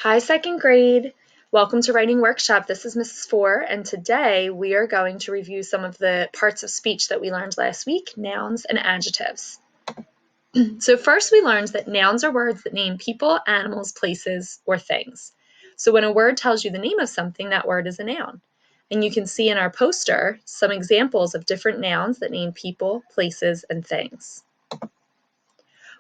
Hi, second grade. Welcome to Writing Workshop. This is Mrs. Four, and today we are going to review some of the parts of speech that we learned last week, nouns and adjectives. So first we learned that nouns are words that name people, animals, places, or things. So when a word tells you the name of something, that word is a noun. And you can see in our poster some examples of different nouns that name people, places, and things.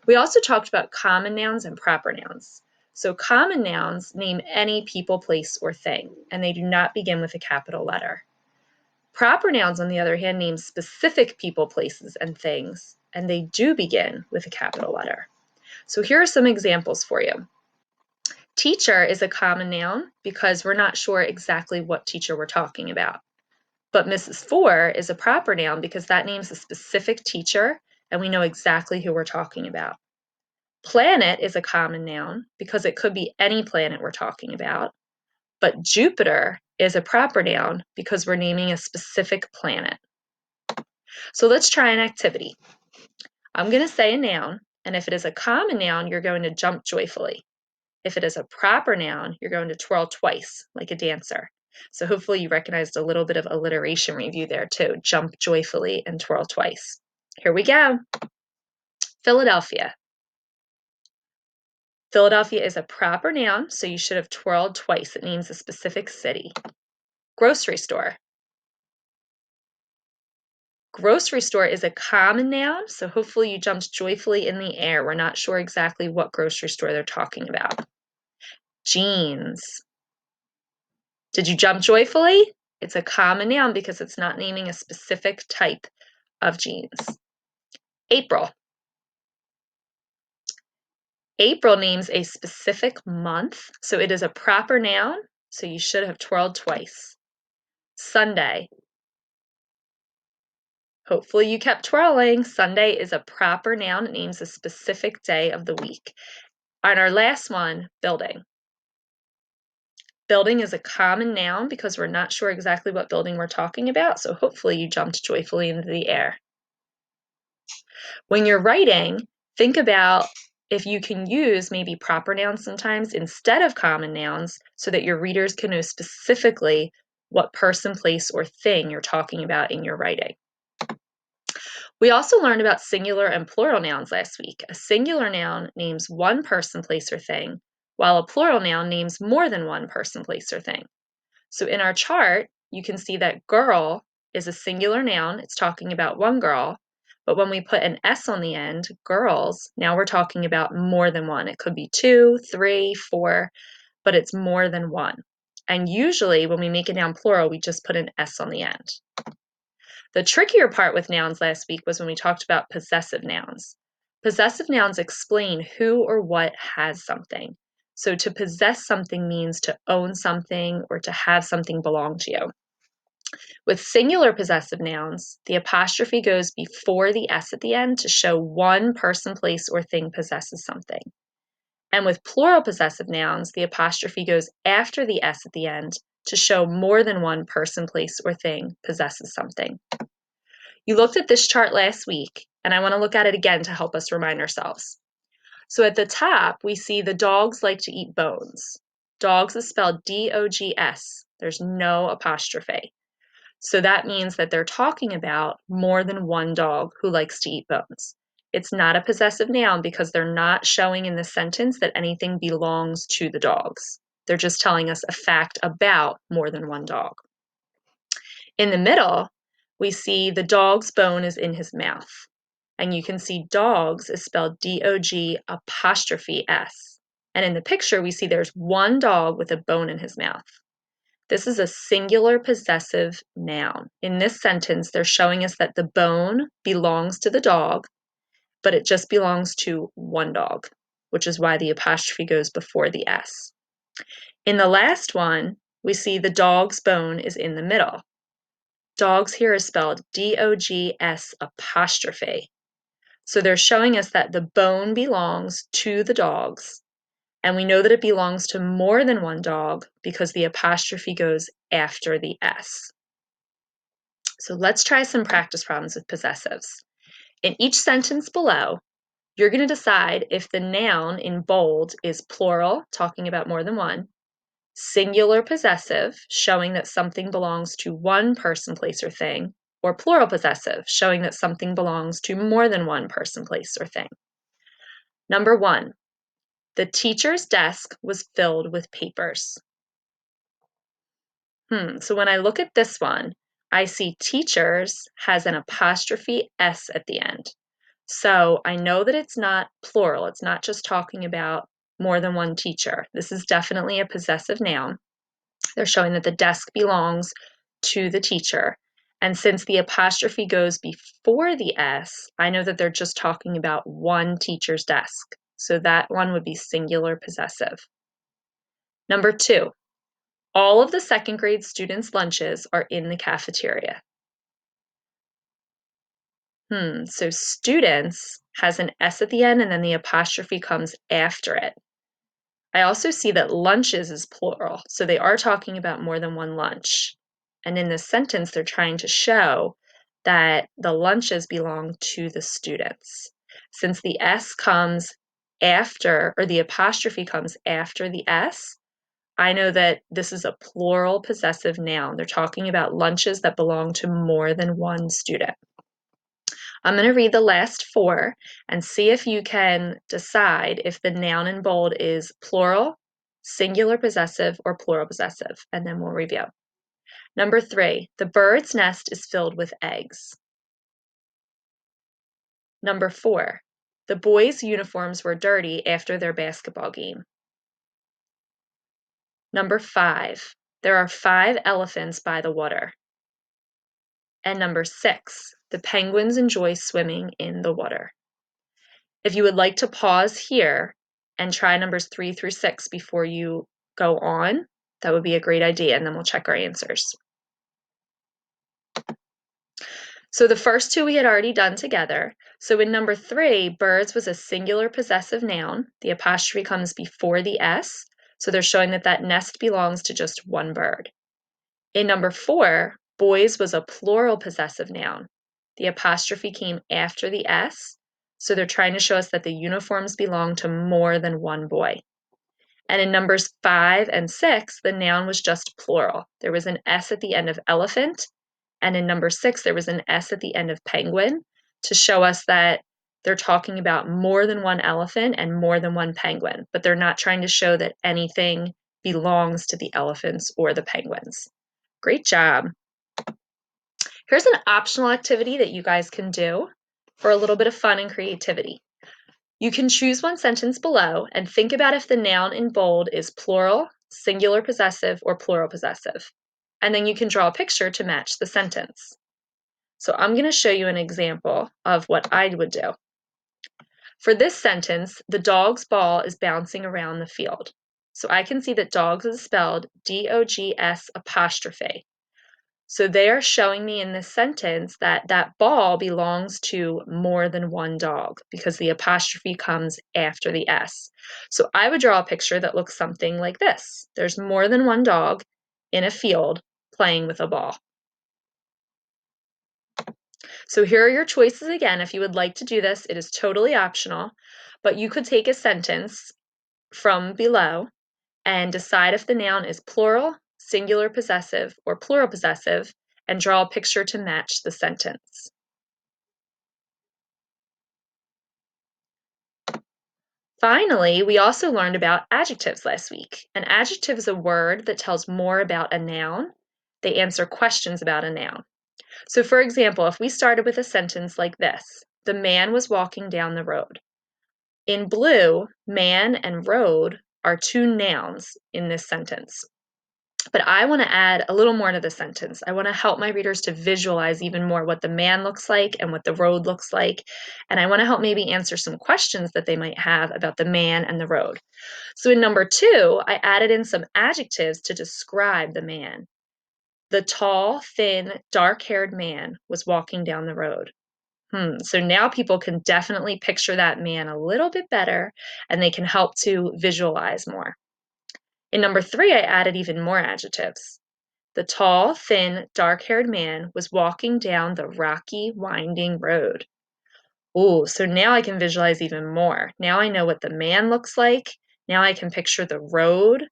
We also talked about common nouns and proper nouns. So common nouns name any people, place, or thing, and they do not begin with a capital letter. Proper nouns, on the other hand, name specific people, places, and things, and they do begin with a capital letter. So here are some examples for you. Teacher is a common noun because we're not sure exactly what teacher we're talking about. But Mrs. Four is a proper noun because that names a specific teacher, and we know exactly who we're talking about. Planet is a common noun because it could be any planet we're talking about, but Jupiter is a proper noun because we're naming a specific planet. So let's try an activity. I'm going to say a noun, and if it is a common noun, you're going to jump joyfully. If it is a proper noun, you're going to twirl twice, like a dancer. So hopefully you recognized a little bit of alliteration review there too. Jump joyfully and twirl twice. Here we go. Philadelphia. Philadelphia is a proper noun, so you should have twirled twice. It names a specific city. Grocery store. Grocery store is a common noun, so hopefully you jumped joyfully in the air. We're not sure exactly what grocery store they're talking about. Jeans. Did you jump joyfully? It's a common noun because it's not naming a specific type of jeans. April. April names a specific month, so it is a proper noun, so you should have twirled twice. Sunday. Hopefully you kept twirling. Sunday is a proper noun. It names a specific day of the week. On our last one, building. Building is a common noun because we're not sure exactly what building we're talking about, so hopefully you jumped joyfully into the air. When you're writing, think about if you can use maybe proper nouns sometimes instead of common nouns so that your readers can know specifically what person, place, or thing you're talking about in your writing. We also learned about singular and plural nouns last week. A singular noun names one person, place, or thing, while a plural noun names more than one person, place, or thing. So in our chart, you can see that girl is a singular noun. It's talking about one girl. But when we put an S on the end, girls, now we're talking about more than one. It could be 2, 3, 4, but it's more than one. And usually when we make a noun plural, we just put an S on the end. The trickier part with nouns last week was when we talked about possessive nouns. Possessive nouns explain who or what has something. So to possess something means to own something or to have something belong to you. With singular possessive nouns, the apostrophe goes before the S at the end to show one person, place, or thing possesses something. And with plural possessive nouns, the apostrophe goes after the S at the end to show more than one person, place, or thing possesses something. You looked at this chart last week, and I want to look at it again to help us remind ourselves. So at the top, we see the dogs like to eat bones. Dogs is spelled D-O-G-S. There's no apostrophe. So that means that they're talking about more than one dog who likes to eat bones. It's not a possessive noun because they're not showing in the sentence that anything belongs to the dogs. They're just telling us a fact about more than one dog. In the middle, we see the dog's bone is in his mouth. And you can see dogs is spelled D-O-G apostrophe S. And in the picture, we see there's one dog with a bone in his mouth. This is a singular possessive noun. In this sentence, they're showing us that the bone belongs to the dog, but it just belongs to one dog, which is why the apostrophe goes before the S. In the last one, we see the dog's bone is in the middle. Dogs here is spelled D-O-G-S apostrophe. So they're showing us that the bone belongs to the dogs, and we know that it belongs to more than one dog because the apostrophe goes after the S. So let's try some practice problems with possessives. In each sentence below, You're going to decide if the noun in bold is plural, talking about more than one, singular possessive, showing that something belongs to one person, place, or thing, or plural possessive, showing that something belongs to more than one person, place, or thing. Number 1, the teacher's desk was filled with papers. So when I look at this one, I see teachers has an apostrophe S at the end. So I know that it's not plural. It's not just talking about more than one teacher. This is definitely a possessive noun. They're showing that the desk belongs to the teacher. And since the apostrophe goes before the S, I know that they're just talking about one teacher's desk. So that one would be singular possessive. Number 2, all of the second grade students' lunches are in the cafeteria. So students has an S at the end and then the apostrophe comes after it. I also see that lunches is plural, so they are talking about more than one lunch. And in this sentence, they're trying to show that the lunches belong to the students. Since the S comes after, or the apostrophe comes after the S, I know that this is a plural possessive noun. They're talking about lunches that belong to more than one student. I'm going to read the last 4 and see if you can decide if the noun in bold is plural, singular possessive, or plural possessive, and then we'll review. Number 3, the bird's nest is filled with eggs. Number 4, the boys' uniforms were dirty after their basketball game. Number 5, there are 5 elephants by the water. And number 6, the penguins enjoy swimming in the water. If you would like to pause here and try numbers 3 through 6 before you go on, that would be a great idea, and then we'll check our answers. So the first 2 we had already done together. So in number 3, birds was a singular possessive noun. The apostrophe comes before the S, so they're showing that that nest belongs to just one bird. In number 4, boys was a plural possessive noun. The apostrophe came after the S, so they're trying to show us that the uniforms belong to more than one boy. And in numbers 5 and 6, the noun was just plural. There was an S at the end of elephant, and in number 6, there was an S at the end of penguin to show us that they're talking about more than one elephant and more than one penguin, but they're not trying to show that anything belongs to the elephants or the penguins. Great job. Here's an optional activity that you guys can do for a little bit of fun and creativity. You can choose one sentence below and think about if the noun in bold is plural, singular possessive, or plural possessive. And then you can draw a picture to match the sentence. So I'm going to show you an example of what I would do. For this sentence, the dog's ball is bouncing around the field. So I can see that dogs is spelled D-O-G-S apostrophe. So they are showing me in this sentence that that ball belongs to more than one dog because the apostrophe comes after the S. So I would draw a picture that looks something like this. There's more than one dog in a field playing with a ball. So here are your choices again. If you would like to do this, it is totally optional, but you could take a sentence from below and decide if the noun is plural, singular possessive, or plural possessive, and draw a picture to match the sentence. Finally, we also learned about adjectives last week. An adjective is a word that tells more about a noun. They answer questions about a noun. So for example, if we started with a sentence like this, the man was walking down the road. In blue, man and road are 2 nouns in this sentence. But I want to add a little more to the sentence. I want to help my readers to visualize even more what the man looks like and what the road looks like. And I want to help maybe answer some questions that they might have about the man and the road. So in number 2, I added in some adjectives to describe the man. The tall, thin, dark-haired man was walking down the road. So now people can definitely picture that man a little bit better, and they can help to visualize more. In number 3, I added even more adjectives. The tall, thin, dark-haired man was walking down the rocky, winding road. Oh, so now I can visualize even more. Now I know what the man looks like. Now I can picture the road,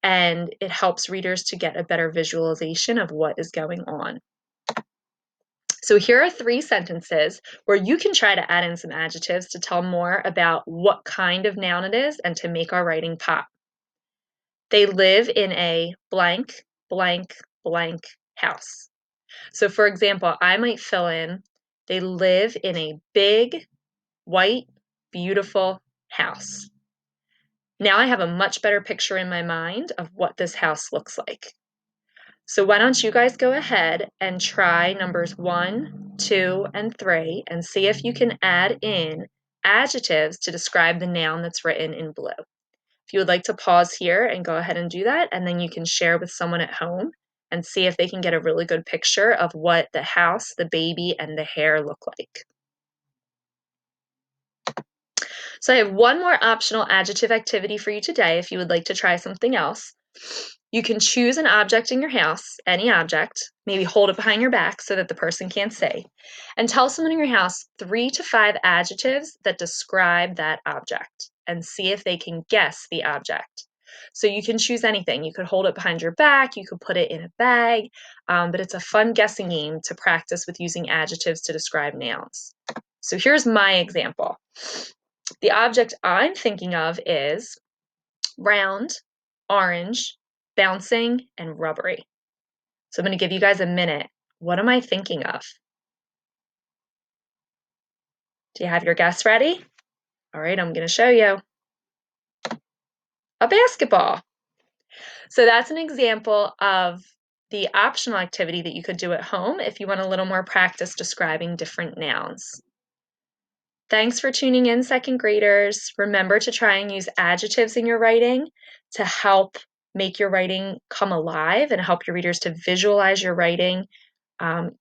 and it helps readers to get a better visualization of what is going on. So here are 3 sentences where you can try to add in some adjectives to tell more about what kind of noun it is and to make our writing pop. They live in a blank, blank, blank house. So for example, I might fill in, they live in a big, white, beautiful house. Now I have a much better picture in my mind of what this house looks like. So why don't you guys go ahead and try numbers 1, 2, and 3 and see if you can add in adjectives to describe the noun that's written in blue. If you would like to pause here and go ahead and do that, and then you can share with someone at home and see if they can get a really good picture of what the house, the baby, and the hair look like. So I have one more optional adjective activity for you today if you would like to try something else. You can choose an object in your house, any object, maybe hold it behind your back so that the person can't see, and tell someone in your house 3 to 5 adjectives that describe that object and see if they can guess the object. So you can choose anything. You could hold it behind your back, you could put it in a bag, but it's a fun guessing game to practice with using adjectives to describe nouns. So here's my example. The object I'm thinking of is round, orange, bouncing, and rubbery. So I'm going to give you guys a minute. What am I thinking of? Do you have your guess ready? All right, I'm going to show you. A basketball. So that's an example of the optional activity that you could do at home if you want a little more practice describing different nouns. Thanks for tuning in, second graders. Remember to try and use adjectives in your writing to help make your writing come alive and help your readers to visualize your writing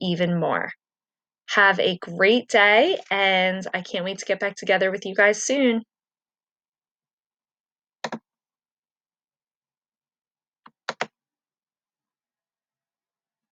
even more. Have a great day, and I can't wait to get back together with you guys soon.